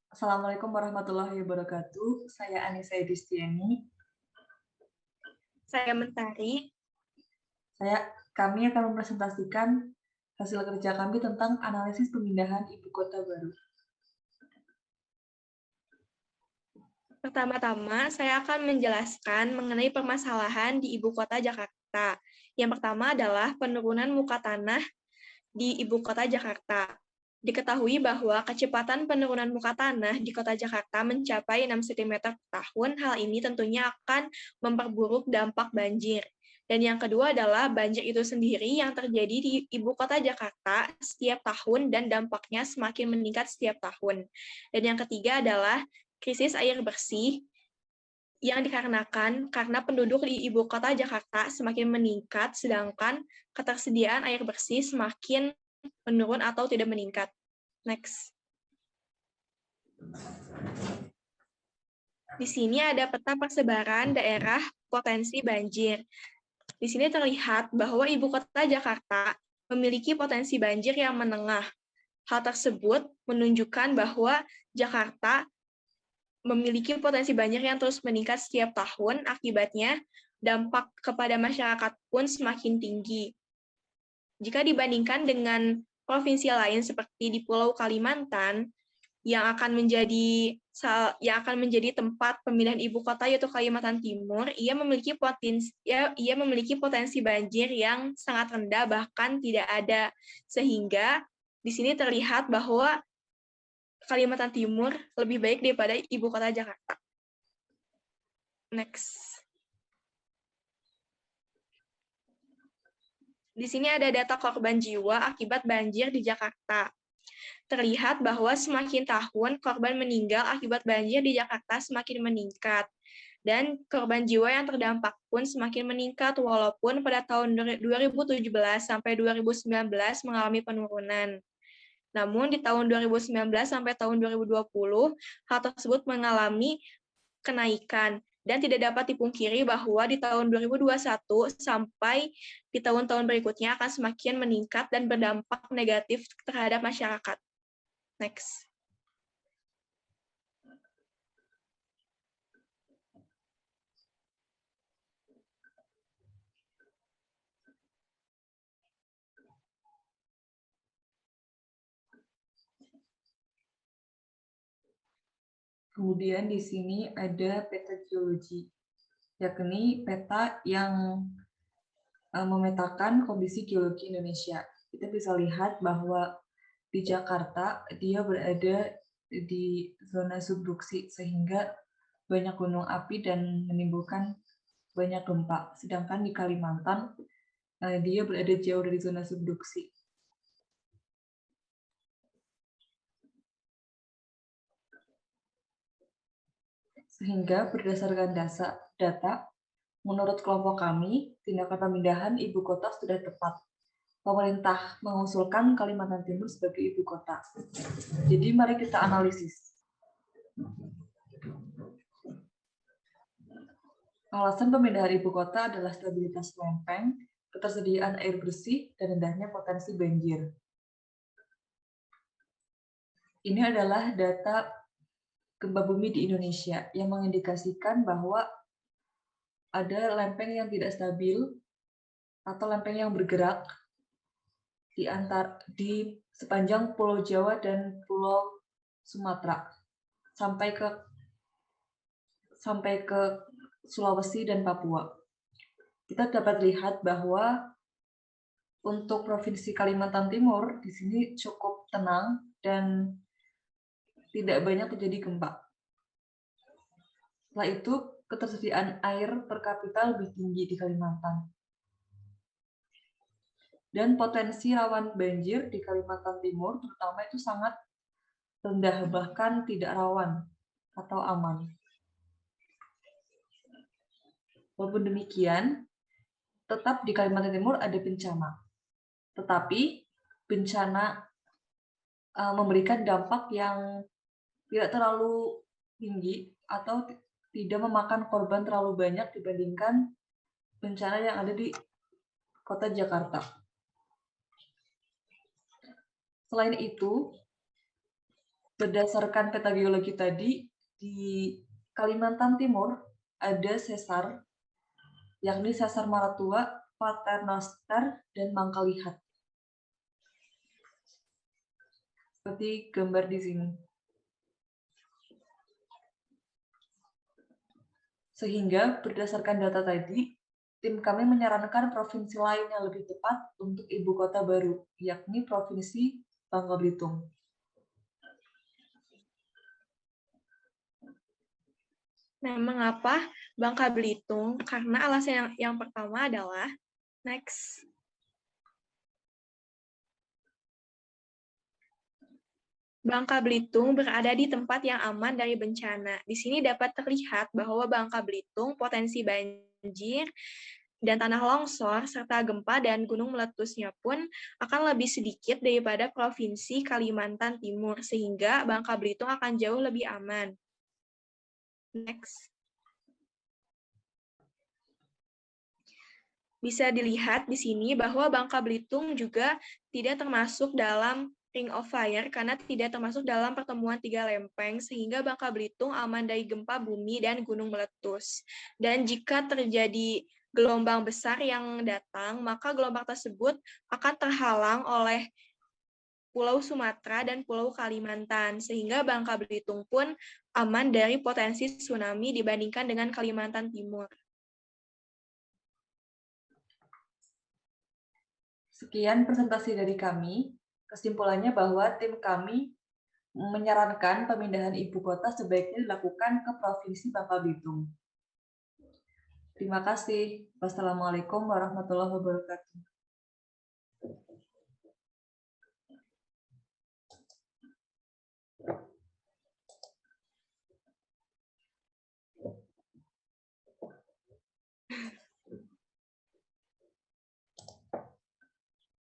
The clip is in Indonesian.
Assalamualaikum warahmatullahi wabarakatuh. Saya Anissa Edistiani. Saya Mentari. Kami akan mempresentasikan hasil kerja kami tentang analisis pemindahan ibu kota baru. Pertama-tama, saya akan menjelaskan mengenai permasalahan di ibu kota Jakarta. Yang pertama adalah penurunan muka tanah di ibu kota Jakarta. Diketahui bahwa kecepatan penurunan muka tanah di kota Jakarta mencapai 6 cm per tahun. Hal ini tentunya akan memperburuk dampak banjir. Dan yang kedua adalah banjir itu sendiri yang terjadi di ibu kota Jakarta setiap tahun dan dampaknya semakin meningkat setiap tahun. Dan yang ketiga adalah krisis air bersih yang dikarenakan karena penduduk di ibu kota Jakarta semakin meningkat, sedangkan ketersediaan air bersih semakin menurun atau tidak meningkat. Next. Di sini ada peta persebaran daerah potensi banjir. Di sini terlihat bahwa ibu kota Jakarta memiliki potensi banjir yang menengah. Hal tersebut menunjukkan bahwa Jakarta memiliki potensi banjir yang terus meningkat setiap tahun, akibatnya dampak kepada masyarakat pun semakin tinggi. Jika dibandingkan dengan provinsi lain seperti di Pulau Kalimantan, yang akan menjadi tempat pemindahan ibu kota yaitu Kalimantan Timur, ia memiliki potensi banjir yang sangat rendah, bahkan tidak ada, sehingga di sini terlihat bahwa Kalimantan Timur lebih baik daripada ibu kota Jakarta. Next. Di sini ada data korban jiwa akibat banjir di Jakarta. Terlihat bahwa semakin tahun korban meninggal akibat banjir di Jakarta semakin meningkat. Dan korban jiwa yang terdampak pun semakin meningkat walaupun pada tahun 2017 sampai 2019 mengalami penurunan. Namun di tahun 2019 sampai tahun 2020 hal tersebut mengalami kenaikan. Dan tidak dapat dipungkiri bahwa di tahun 2021 sampai di tahun-tahun berikutnya akan semakin meningkat dan berdampak negatif terhadap masyarakat. Next. Kemudian di sini ada peta geologi, yakni peta yang memetakan kondisi geologi Indonesia. Kita bisa lihat bahwa di Jakarta dia berada di zona subduksi sehingga banyak gunung api dan menimbulkan banyak gempa. Sedangkan di Kalimantan dia berada jauh dari zona subduksi. Sehingga berdasarkan data, menurut kelompok kami, tindakan pemindahan ibu kota sudah tepat. Pemerintah mengusulkan Kalimantan Timur sebagai ibu kota. Jadi mari kita analisis. Alasan pemindahan ibu kota adalah stabilitas lempeng, ketersediaan air bersih, dan rendahnya potensi banjir. Ini adalah data gempa bumi di Indonesia yang mengindikasikan bahwa ada lempeng yang tidak stabil atau lempeng yang bergerak di sepanjang Pulau Jawa dan Pulau Sumatera sampai ke Sulawesi dan Papua. Kita dapat lihat bahwa untuk Provinsi Kalimantan Timur di sini cukup tenang dan tidak banyak terjadi gempa. Setelah itu, ketersediaan air per kapita lebih tinggi di Kalimantan. Dan potensi rawan banjir di Kalimantan Timur terutama itu sangat rendah, bahkan tidak rawan atau aman. Walaupun demikian, tetap di Kalimantan Timur ada bencana. Tetapi bencana memberikan dampak yang tidak terlalu tinggi atau tidak memakan korban terlalu banyak dibandingkan bencana yang ada di kota Jakarta. Selain itu, Berdasarkan peta geologi tadi, di Kalimantan Timur ada sesar, yakni Sesar Maratua, Paternoster, dan Mangkalihat. Seperti gambar di sini. Sehingga berdasarkan data tadi, tim kami menyarankan provinsi lain yang lebih tepat untuk ibu kota baru, yakni Provinsi Bangka Belitung. Nah, mengapa Bangka Belitung? Karena alasan yang pertama adalah, next. Bangka Belitung berada di tempat yang aman dari bencana. Di sini dapat terlihat bahwa Bangka Belitung potensi banjir dan tanah longsor, serta gempa dan gunung meletusnya pun akan lebih sedikit daripada Provinsi Kalimantan Timur, sehingga Bangka Belitung akan jauh lebih aman. Next. Bisa dilihat di sini bahwa Bangka Belitung juga tidak termasuk dalam Ring of Fire karena tidak termasuk dalam pertemuan 3 lempeng, sehingga Bangka Belitung aman dari gempa bumi dan gunung meletus. Dan jika terjadi gelombang besar yang datang, maka gelombang tersebut akan terhalang oleh Pulau Sumatera dan Pulau Kalimantan, sehingga Bangka Belitung pun aman dari potensi tsunami dibandingkan dengan Kalimantan Timur. Sekian presentasi dari kami. Kesimpulannya bahwa tim kami menyarankan pemindahan ibu kota sebaiknya dilakukan ke Provinsi Bangka Belitung. Terima kasih. Wassalamualaikum warahmatullahi wabarakatuh.